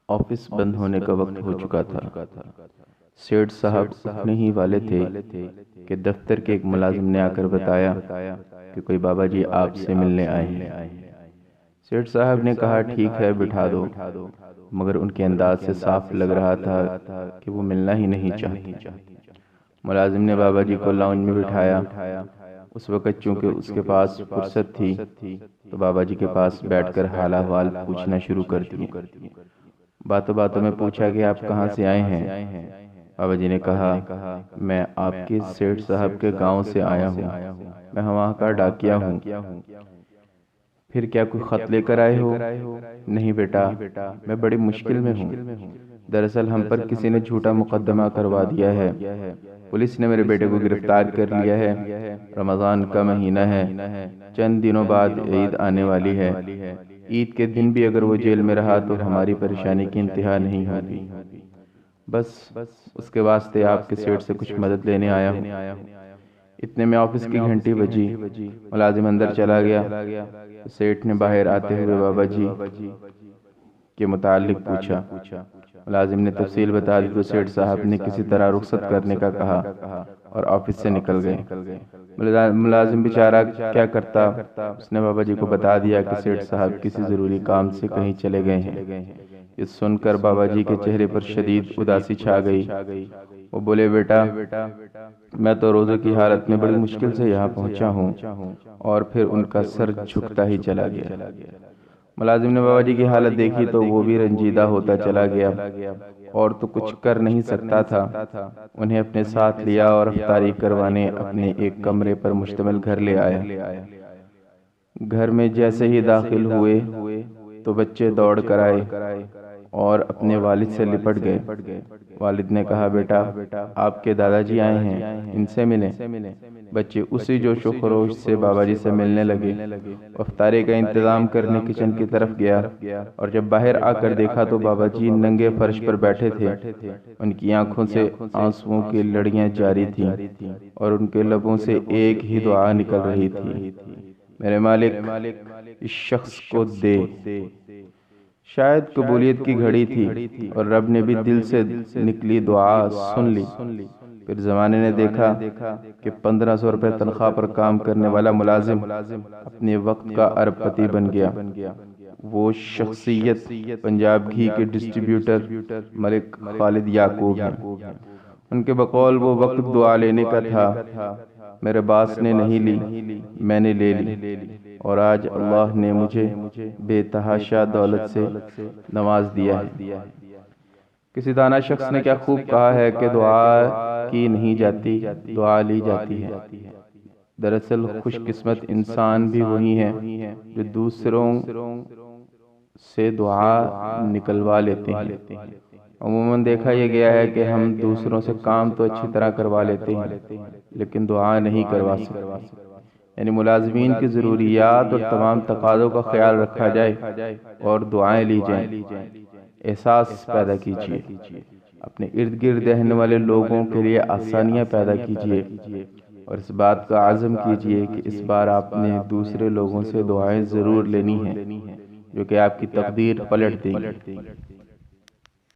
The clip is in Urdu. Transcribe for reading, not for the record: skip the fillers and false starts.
آفس بند ہونے کا وقت ہو چکا تھا۔ سیٹھ صاحب اٹھنے ہی والے تھے کہ دفتر کے ایک ملازم نے آ کر بتایا کہ کوئی بابا جی آپ سے ملنے آئے ہیں۔ سیٹھ صاحب نے کہا ٹھیک ہے بٹھا دو، مگر ان کے انداز سے صاف لگ رہا تھا کہ وہ ملنا ہی نہیں چاہتے۔ ملازم نے بابا جی کو لاؤنج میں بٹھایا۔ اس وقت چونکہ اس کے پاس فرصت تھی تو بابا جی کے پاس بیٹھ کر حال احوال پوچھنا شروع کر دیے۔ باتوں باتوں میں پوچھا کہ آپ کہاں سے آئے ہیں؟ بابا جی نے کہا میں آپ کے سیٹھ صاحب کے گاؤں سے آیا ہوں، میں وہاں کا ڈاکیا ہوں۔ پھر کیا کوئی خط لے کر آئے ہو؟ نہیں بیٹا، میں بڑی مشکل میں ہوں۔ دراصل ہم پر کسی نے جھوٹا مقدمہ کروا دیا ہے۔ پولیس نے میرے بیٹے کو گرفتار کر لیا ہے۔ رمضان کا مہینہ ہے، چند دنوں بعد عید آنے والی ہے۔ عید کے دن بھی اگر وہ جیل میں رہا تو ہماری پریشانی کی انتہا نہیں ہوگی۔ بس اس کے واسطے آپ کے سیٹھ سے کچھ مدد لینے آیا ہوں۔ اتنے میں آفس کی گھنٹی بجی، ملازم اندر چلا گیا۔ سیٹھ نے باہر آتے ہوئے بابا جی کے متعلق پوچھا۔ ملازم نے تفصیل بتا دی تو سیٹھ صاحب نے کسی طرح رخصت کرنے کا کہا اور آفس سے نکل گئے۔ ملازم بیچارہ کیا کرتا، اس نے بابا جی کو بتا دیا کہ سیٹھ صاحب کسی ضروری کام سے کہیں چلے گئے ہیں۔ یہ سن کر بابا جی کے چہرے پر شدید اداسی چھا گئی۔ وہ بولے بیٹا، میں تو روزے کی حالت میں بڑی مشکل سے یہاں پہنچا ہوں، اور پھر ان کا سر جھکتا ہی چلا گیا۔ ملازم نے بابا جی کی حالت دیکھی تو وہ بھی رنجیدہ ہوتا چلا گیا، اور تو کچھ کر نہیں سکتا تھا۔ انہیں اپنے ساتھ لیا اور افطاری کروانے اپنے ایک کمرے پر مشتمل گھر لے آیا۔ گھر میں جیسے ہی داخل ہوئے تو بچے دوڑ کر آئے اور اپنے والد سے لپٹ گئے۔ والد نے کہا بیٹا، آپ کے دادا جی آئے ہیں، ان سے ملیں۔ بچے اسی جوش و خروش سے بابا جی سے ملنے لگے۔ افطاری کا انتظام کرنے کچن کی طرف گیا، اور جب باہر آ کر دیکھا تو بابا جی ننگے فرش پر بیٹھے تھے۔ ان کی آنکھوں سے آنسوؤں کی لڑیاں جاری تھیں اور ان کے لبوں سے ایک ہی دعا نکل رہی تھی، میرے مالک اس شخص کو دے۔ شاید قبولیت کی گھڑی تھی اور رب نے بھی دل سے نکلی دعا سن لی۔ پھر زمانے نے دیکھا کہ 1500 روپے تنخواہ پر کام کرنے والا ملازم اپنے وقت کا ارب پتی بن گیا۔ وہ شخصیت پنجاب گھی کے ڈسٹریبیوٹر ملک خالد یعقوب ہیں۔ ان کے بقول وہ وقت دعا لینے کا تھا۔ میرے باس نے نہیں لی، میں نے لے لی، اور آج اللہ نے مجھے بے تحاشا دولت سے نواز دیا ہے۔ کسی دانا شخص نے کیا خوب کہا ہے کہ دعا کی نہیں جاتی، دعا لی جاتی ہے۔ دراصل خوش قسمت انسان بھی وہی ہیں جو دوسروں سے دعا نکلوا لیتے ہیں۔ عموماً دیکھا یہ گیا ہے کہ ہم دوسروں سے کام تو اچھی طرح کروا لیتے ہیں لیکن دعا نہیں کروا سکتے۔ یعنی ملازمین کی ضروریات اور تمام تقاضوں کا خیال رکھا جائے اور دعائیں لی جائیں۔ احساس پیدا کیجیے، اپنے ارد گرد رہنے والے لوگوں کے لیے آسانیاں پیدا کیجیے، اور اس بات کا عزم کیجیے کہ اس بار آپ نے دوسرے لوگوں سے دعائیں ضرور لینی ہیں جو کہ آپ کی تقدیر پلٹ دیں گی۔